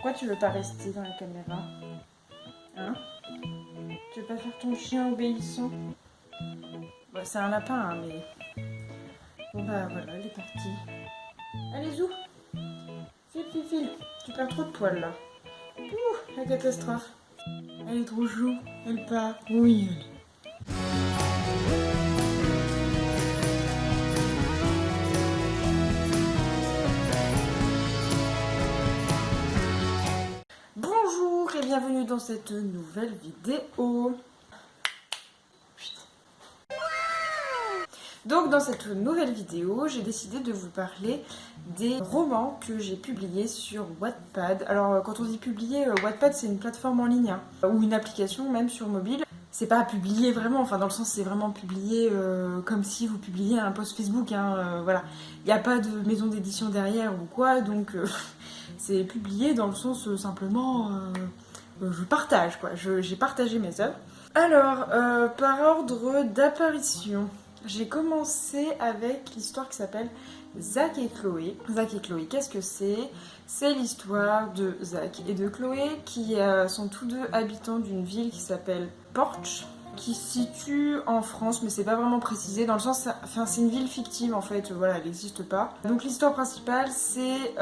Pourquoi tu veux pas rester dans la caméra? Hein? Tu veux pas faire ton chien obéissant? Bon, c'est un lapin, hein, mais... Bon bah voilà, elle est partie. Allez, zou! File, file, file! Tu perds trop de poils, là. Ouh, la catastrophe. Elle est trop chou, elle part. Oui, elle. Bonjour et bienvenue dans cette nouvelle vidéo. Donc dans cette nouvelle vidéo, j'ai décidé de vous parler des romans que j'ai publiés sur Wattpad. Alors quand on dit publier, Wattpad c'est une plateforme en ligne, hein, ou une application même sur mobile. C'est pas publié vraiment, enfin dans le sens c'est vraiment publié comme si vous publiez un post Facebook, hein, voilà. Il n'y a pas de maison d'édition derrière ou quoi, donc c'est publié dans le sens simplement je partage quoi, j'ai partagé mes œuvres. Alors, par ordre d'apparition, j'ai commencé avec l'histoire qui s'appelle Zach et Chloé. Zach et Chloé, qu'est-ce que c'est? C'est l'histoire de Zach et de Chloé qui sont tous deux habitants d'une ville qui s'appelle Porch, qui se situe en France, mais c'est pas vraiment précisé, dans le sens, enfin c'est une ville fictive en fait, voilà, elle n'existe pas. Donc l'histoire principale, c'est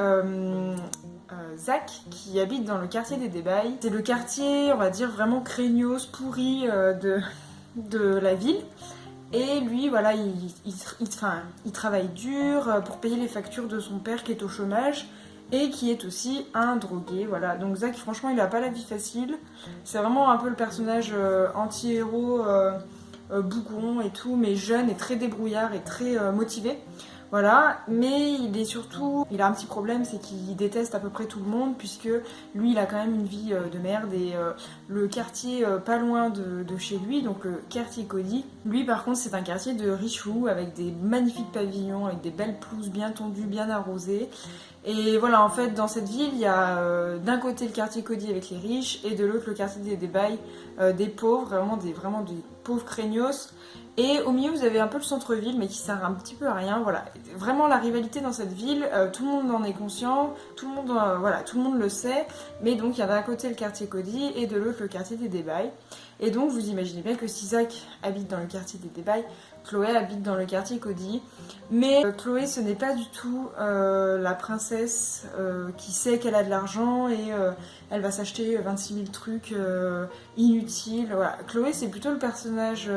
Zach qui habite dans le quartier des Débailles. C'est le quartier, on va dire, vraiment craignos, pourri de la ville. Et lui, voilà, il travaille dur pour payer les factures de son père qui est au chômage et qui est aussi un drogué, voilà. Donc Zach, franchement, il a pas la vie facile. C'est vraiment un peu le personnage anti-héros, bougon et tout, mais jeune et très débrouillard et très motivé. Voilà, mais il a un petit problème, c'est qu'il déteste à peu près tout le monde, puisque lui, il a quand même une vie de merde, et le quartier pas loin de chez lui, donc le quartier Cody, lui par contre c'est un quartier de richoux, avec des magnifiques pavillons, avec des belles pelouses bien tondues, bien arrosées, et voilà, en fait, dans cette ville, il y a d'un côté le quartier Cody avec les riches, et de l'autre le quartier des Débailles, des pauvres, vraiment des pauvres craignos. Et au milieu, vous avez un peu le centre-ville, mais qui sert un petit peu à rien. Voilà, vraiment la rivalité dans cette ville, tout le monde en est conscient, tout le monde le sait. Mais donc, il y a d'un côté le quartier Cody et de l'autre le quartier des Débailles. Et donc, vous imaginez bien que si Zach habite dans le quartier des Débailles, Chloé habite dans le quartier Cody. Mais Chloé, ce n'est pas du tout la princesse qui sait qu'elle a de l'argent et elle va s'acheter 26 000 trucs inutiles. Voilà. Chloé, c'est plutôt le personnage...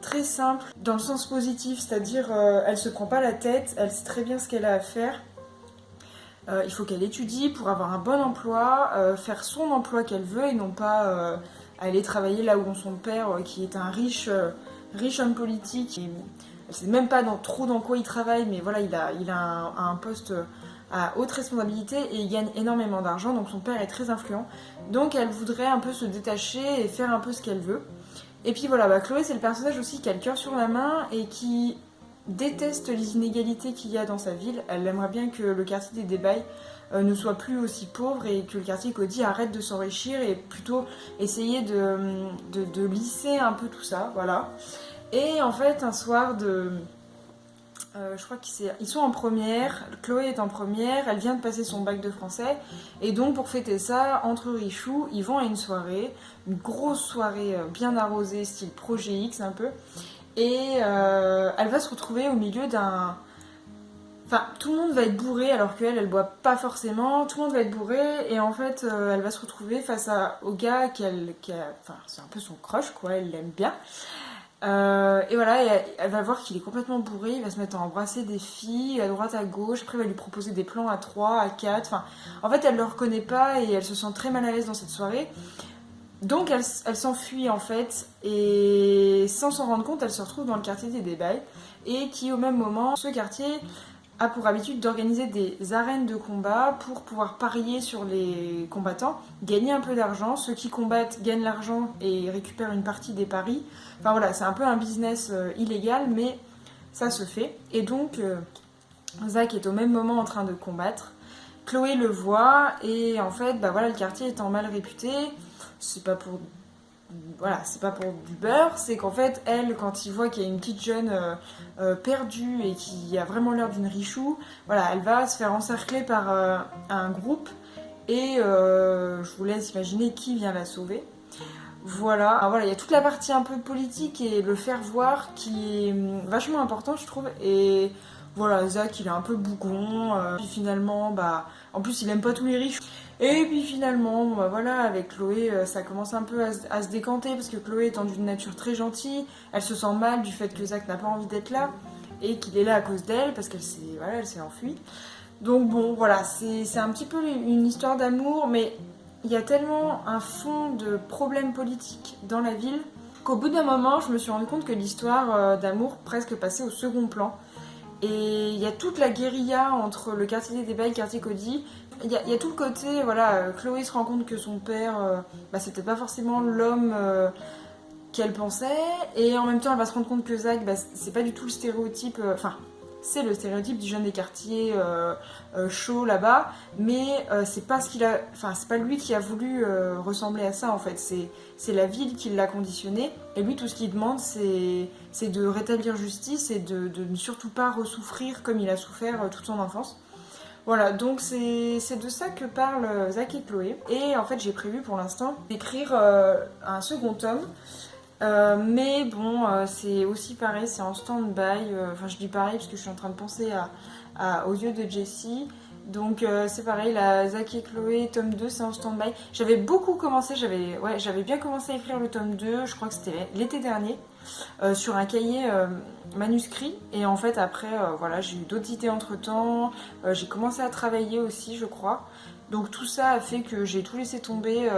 très simple dans le sens positif, c'est-à-dire elle se prend pas la tête, elle sait très bien ce qu'elle a à faire. Il faut qu'elle étudie pour avoir un bon emploi, faire son emploi qu'elle veut et non pas aller travailler là où son père qui est un riche homme politique. Et elle sait même pas trop dans quoi il travaille, mais voilà, il a un poste à haute responsabilité et il gagne énormément d'argent, donc son père est très influent. Donc elle voudrait un peu se détacher et faire un peu ce qu'elle veut. Et puis voilà, Chloé c'est le personnage aussi qui a le cœur sur la main et qui déteste les inégalités qu'il y a dans sa ville. Elle aimerait bien que le quartier des Débailles ne soit plus aussi pauvre et que le quartier Cody arrête de s'enrichir et plutôt essayer de lisser un peu tout ça, voilà. Et en fait, un soir je crois qu'ils sont en première, Chloé est en première, elle vient de passer son bac de français, et donc pour fêter ça, entre richoux, ils vont à une soirée, une grosse soirée bien arrosée, style Projet X un peu, et elle va se retrouver au milieu d'un... Enfin, tout le monde va être bourré alors qu'elle boit pas forcément, tout le monde va être bourré, et en fait, elle va se retrouver face au gars enfin, c'est un peu son crush, quoi, elle l'aime bien. Et voilà, elle va voir qu'il est complètement bourré, il va se mettre à embrasser des filles à droite à gauche, après il va lui proposer des plans à 3, à 4, enfin, en fait elle le reconnaît pas et elle se sent très mal à l'aise dans cette soirée, donc elle s'enfuit en fait, et sans s'en rendre compte, elle se retrouve dans le quartier des Débailles, et qui au même moment, ce quartier a pour habitude d'organiser des arènes de combat pour pouvoir parier sur les combattants, gagner un peu d'argent. Ceux qui combattent gagnent l'argent et récupèrent une partie des paris. Enfin voilà, c'est un peu un business illégal, mais ça se fait. Et donc, Zach est au même moment en train de combattre. Chloé le voit et en fait, voilà, le quartier étant mal réputé, c'est pas pour du beurre, c'est qu'en fait, elle, quand il voit qu'il y a une petite jeune perdue et qui a vraiment l'air d'une richou, voilà, elle va se faire encercler par un groupe et je vous laisse imaginer qui vient la sauver. Voilà, alors voilà, il y a toute la partie un peu politique et le faire voir qui est vachement important je trouve. Et voilà, Zach il est un peu bougon, puis finalement, bah, en plus il aime pas tous les riches. Et puis finalement, bon, bah, voilà, avec Chloé, ça commence un peu à se décanter parce que Chloé étant d'une nature très gentille, elle se sent mal du fait que Zach n'a pas envie d'être là et qu'il est là à cause d'elle parce qu'elle s'est voilà, elle s'est enfuie. Donc bon, voilà, c'est un petit peu une histoire d'amour, mais il y a tellement un fond de problèmes politiques dans la ville qu'au bout d'un moment, je me suis rendu compte que l'histoire d'amour presque passait au second plan. Et il y a toute la guérilla entre le quartier des débats et le quartier Cody. Il y a tout le côté, voilà, Chloé se rend compte que son père, bah, c'était pas forcément l'homme qu'elle pensait. Et en même temps, elle va se rendre compte que Zach, bah, c'est pas du tout le stéréotype, enfin, c'est le stéréotype du jeune des quartiers chaud là-bas, mais c'est pas ce qu'il a, enfin c'est pas lui qui a voulu ressembler à ça en fait. C'est la ville qui l'a conditionné. Et lui, tout ce qu'il demande, c'est de rétablir justice et de ne surtout pas ressouffrir comme il a souffert toute son enfance. Voilà, donc c'est de ça que parlent Zach et Chloé. Et en fait, j'ai prévu pour l'instant d'écrire un second tome. Mais bon, c'est aussi pareil, c'est en stand-by. Enfin, je dis pareil parce que je suis en train de penser aux yeux de Jessie. Donc, c'est pareil, la Zach et Chloé, tome 2, c'est en stand-by. J'avais beaucoup commencé, j'avais bien commencé à écrire le tome 2, je crois que c'était l'été dernier, sur un cahier manuscrit. Et en fait, après, voilà, j'ai eu d'autres idées entre-temps. J'ai commencé à travailler aussi, je crois. Donc tout ça a fait que j'ai tout laissé tomber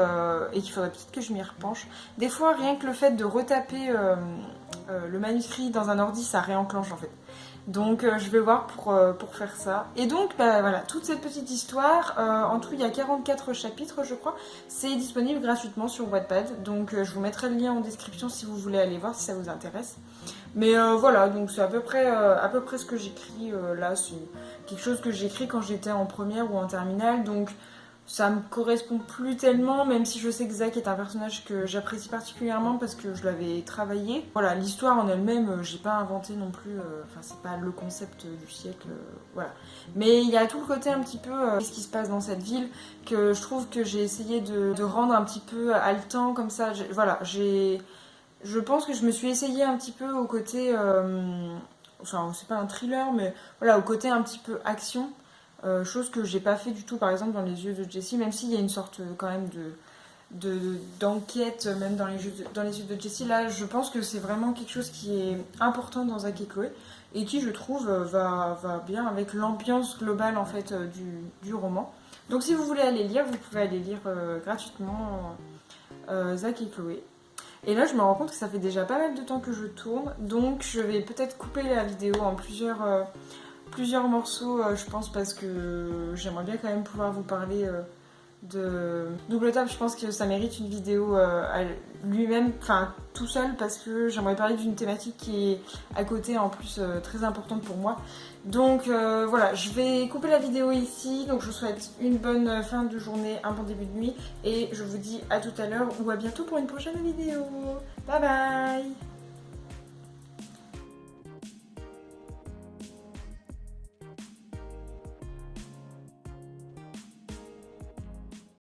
et qu'il faudrait peut-être que je m'y repenche. Des fois, rien que le fait de retaper le manuscrit dans un ordi, ça réenclenche en fait. Donc je vais voir pour faire ça. Et donc bah, voilà, toute cette petite histoire, en tout il y a 44 chapitres je crois, c'est disponible gratuitement sur Wattpad. Donc je vous mettrai le lien en description si vous voulez aller voir si ça vous intéresse. Mais voilà, donc c'est à peu près ce que j'écris là. C'est quelque chose que j'écris quand j'étais en première ou en terminale, donc ça me correspond plus tellement, même si je sais que Zach est un personnage que j'apprécie particulièrement parce que je l'avais travaillé. Voilà, l'histoire en elle-même, j'ai pas inventé non plus, enfin c'est pas le concept du siècle, voilà. Mais il y a tout le côté un petit peu, ce qui se passe dans cette ville, que je trouve que j'ai essayé de rendre un petit peu haletant comme ça. Voilà, je pense que je me suis essayée un petit peu au côté, enfin c'est pas un thriller, mais voilà, au côté un petit peu action. Chose que j'ai pas fait du tout par exemple dans Les Yeux de Jessie, même s'il y a une sorte quand même d'enquête même dans les Yeux de Jessie. Là je pense que c'est vraiment quelque chose qui est important dans Zach et Chloé et qui je trouve va bien avec l'ambiance globale en fait du roman. Donc si vous voulez aller lire, vous pouvez aller lire gratuitement Zach et Chloé. Et là je me rends compte que ça fait déjà pas mal de temps que je tourne, donc je vais peut-être couper la vidéo en plusieurs morceaux, je pense, parce que j'aimerais bien quand même pouvoir vous parler de Double Tap. Je pense que ça mérite une vidéo à lui-même, enfin tout seul, parce que j'aimerais parler d'une thématique qui est à côté en plus très importante pour moi. Donc voilà, je vais couper la vidéo ici. Donc je vous souhaite une bonne fin de journée, un bon début de nuit, et je vous dis à tout à l'heure ou à bientôt pour une prochaine vidéo. Bye bye.